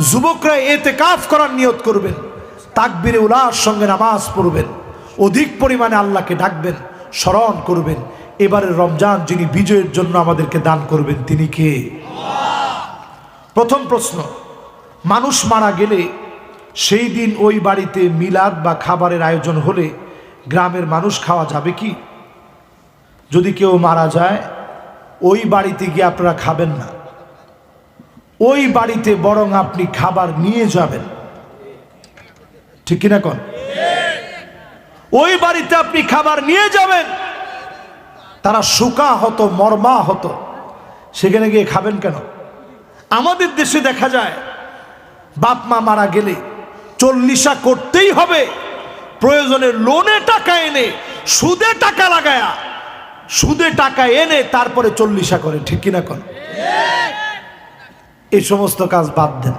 যুবকরা ইতিকাফ করার নিয়ত করবেন, তাকবীরে উলার সঙ্গে নামাজ পড়বেন, অধিক পরিমাণে আল্লাহকে ডাকবেন, স্মরণ করবেন। এবারের রমজান যিনি বিজয়ের জন্য আমাদেরকে দান করবেন তিনি কে? প্রথম প্রশ্ন, মানুষ মারা গেলে সেই দিন ওই বাড়িতে মিলাদ বা খাবারের আয়োজন হলে গ্রামের মানুষ খাওয়া যাবে কি? যদি কেউ মারা যায় ওই বাড়িতে গিয়ে আপনারা খাবেন না, ওই বাড়িতে বরং আপনি খাবার নিয়ে যাবেন। ঠিক কিনা কোন? ওই বাড়িতে আপনি খাবার নিয়ে যাবেন। তারা শোকাহত মর্মাহত, সেখানে গিয়ে খাবেন কেন? আমাদের দেশে দেখা যায় বাপ মা মারা গেলে চল্লিশা করতেই হবে, প্রয়োজনে লোনে টাকা এনে সুদে টাকা লাগায়া সুদে টাকা এনে তারপরে চল্লিশা করে। ঠিক কিনা কোন? এই সমস্ত কাজ বাদ দেন।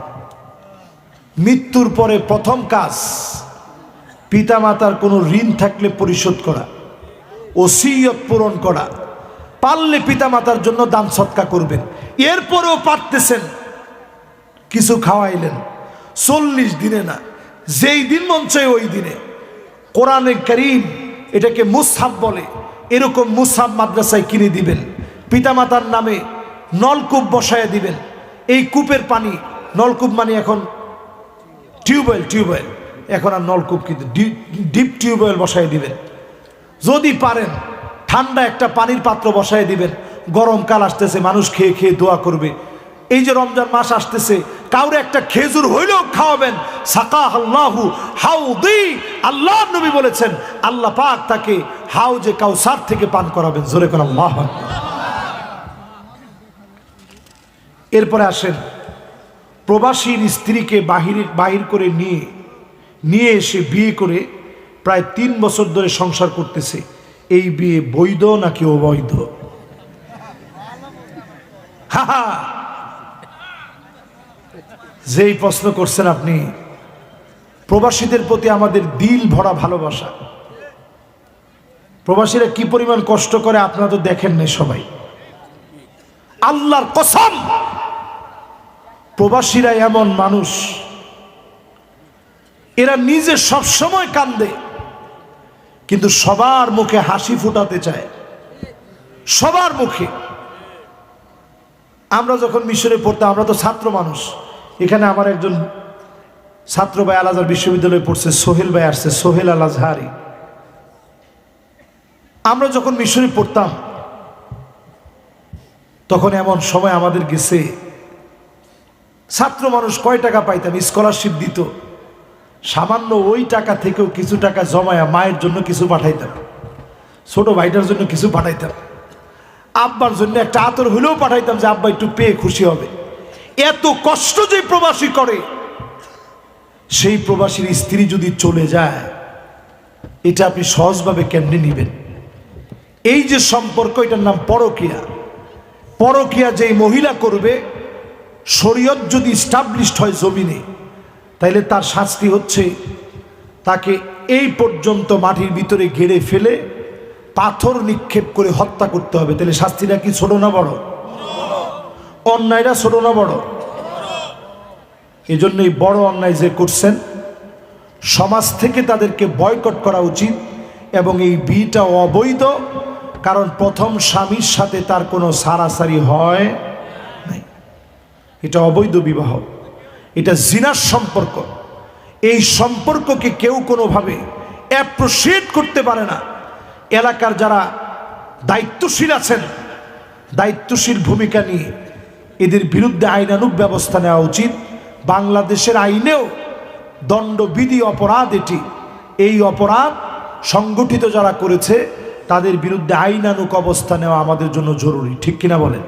মৃত্যুর পরে প্রথম কাজ পিতামাতার কোনো ঋণ থাকলে পরিশোধ করা, ওসিয়ত পূরণ করা, পারলে পিতামাতার জন্য দান সৎকা করবেন। এরপরেও পারতেছেন কিছু খাওয়াইলেন, 40 দিনে না, যেই দিন মন চায় ওই দিনে। কোরআনে কারীম এটাকে মুসহাব বলে, এরকম মুসহাব মাদ্রাসায় কিনে দিবেন। পিতামাতার নামে নলকূপ বসায় দিবেন। এই কূপের পানি, নলকূপ মানে এখন টিউবওয়েল, এখন আর নলকূপ কিন্তু ডিপ টিউবওয়েল বসায় দিবেন। যদি পারেন ঠান্ডা একটা পানির পাত্র বসায় দিবেন। গরমকাল আসতেছে, মানুষ খেয়ে খেয়ে দোয়া করবে। এই যে রমজান মাস আসতেছে, কাউরে একটা খেজুর হইলেও খাওয়াবেন। সাকাহাল্লাহু হাউদি, আল্লাহর নবী বলেছেন আল্লাহ পাক তাকে হাউজে কাউসার থেকে পান করাবেন। জোরে কোন আল্লাহু আকবার। এরপরে আসেন, প্রবাসীর স্ত্রীকে বাহির করে নিয়ে এসে বিয়ে করে প্রায় 3 বছর ধরে সংসার করতেছে, এই বিয়ে বৈধ নাকি অবৈধ? যেই প্রশ্ন করছেন আপনি, প্রবাসীদের প্রতি আমাদের দিল ভরা ভালোবাসা। প্রবাসীরা কি পরিমাণ কষ্ট করে আপনারা তো দেখেন না সবাই। আল্লাহর কসম, প্রবাসীরা এমন মানুষ, এরা নিজে সবসময় কান্দে কিন্তু সবার মুখে হাসি ফুটাতে চায়, সবার মুখে। আমরা যখন মিশরে পড়তাম, আমরা তো ছাত্র মানুষ, এখানে আমার একজন ছাত্র ভাই আল আজহার বিশ্ববিদ্যালয়ে পড়ছে, সোহেল ভাই আসছে, সোহেল আল আজহারি। আমরা যখন মিশরে পড়তাম তখন এমন সময় আমাদের গেছে, ছাত্র মানুষ কয় টাকা পাইতাম, স্কলারশিপ দিত, সামান্য ওই টাকা থেকেও কিছু টাকা জমায়া মায়ের জন্য কিছু পাঠাইতাম, ছোট ভাইটার জন্য কিছু পাঠাইতাম, আব্বার জন্য একটা আতর হলেও পাঠাইতাম যে আব্বা একটু পেয়ে খুশি হবে। এত কষ্ট যে প্রবাসী করে, সেই প্রবাসীর স্ত্রী যদি চলে যায়, এটা আপনি সহজভাবে কেমনে নিবেন? এই যে সম্পর্ক, এটার নাম পরকীয়া। পরকীয়া যেই মহিলা করবে, শরীয়ত যদি স্টাবলিশড হয় জমিনে, তাইলে তার শাস্তি হচ্ছে তাকে এই পর্যন্ত মাটির ভিতরে ঘেরে ফেলে পাথর নিক্ষেপ করে হত্যা করতে হবে। তাহলে শাস্তিটা কি ছোট না বড়? অন্যায়টা ছোট না বড়? এই জন্যই বড় অন্যায় যে করছেন, সমাজ থেকে তাদেরকে বয়কট করা উচিত। এবং এই বিয়েটা অবৈধ, কারণ প্রথম স্বামীর সাথে তার কোনো সারাসারি হয় নাই। এটা অবৈধ বিবাহ, এটা জিনার সম্পর্ক। এই সম্পর্ককে কেউ কোনোভাবে অ্যাপ্রিশিয়েট করতে পারে না। এলাকার যারা দায়িত্বশীল আছেন, দায়িত্বশীল ভূমিকা নিয়ে এদের বিরুদ্ধে আইনানুগ ব্যবস্থা নেওয়া উচিত। বাংলাদেশের আইনেও দণ্ডবিধি অপরাধ এটি। এই অপরাধ সংগঠিত যারা করেছে তাদের বিরুদ্ধে আইনানুগ অবস্থা নেওয়া আমাদের জন্য জরুরি। ঠিক কিনা বলেন?